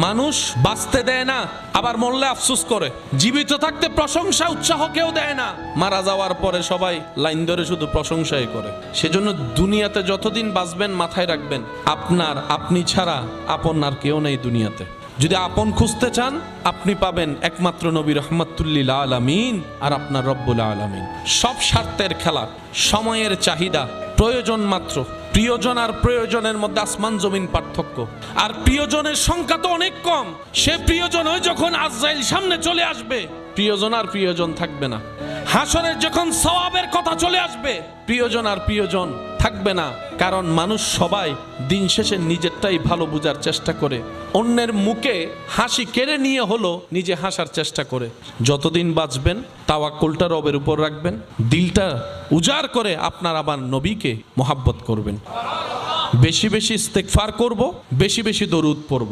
মানুষ বাঁচতে দেয় না, আবার মরলে আফসোস করে। জীবিত থাকতে প্রশংসা উৎসাহ কেউ দেয় না, মারা যাওয়ার পরে সবাই লাইন ধরে শুধু প্রশংসাই করে। সেজন্য দুনিয়াতে যতদিন বাঁচবেন মাথায় রাখবেন, আপনি ছাড়া আপন আর কেউ নেই দুনিয়াতে। যদি আপন খুঁজতে চান আপনি পাবেন একমাত্র নবী রহমাতুল্লিল আলামিন আর আপনার রব্বুল আলামিন। সব স্বার্থের খেলা, সময়ের চাহিদা, প্রয়োজন মাত্র। প্রিয়জন আর প্রয়োজনের মধ্যে আসমান জমিন পার্থক্য। আর প্রিয়জনের সংখ্যা তো অনেক কম। সে প্রিয়জন হয় যখন আজরাইল সামনে চলে আসবে, প্রিয়জন আর প্রিয়জন থাকবে না। হাসরের যখন সওয়াবের কথা চলে আসবে, প্রিয়জন আর প্রিয়জন থাকবে না। কারণ মানুষ সবাই দিন শেষে নিজেরটাই ভালো বোঝার চেষ্টা করে, অন্যের মুখে হাসি কেড়ে নিয়ে হলো নিজে হাসার চেষ্টা করে। যতদিন বাঁচবেন তাওয়াক্কুলটা রবের উপর রাখবেন, দিলটা উজাড় করে আপনার আবার নবীকে মোহাব্বত করবেন। বেশি বেশি ইস্তেগফার করব, বেশি বেশি দরুদ পড়ব।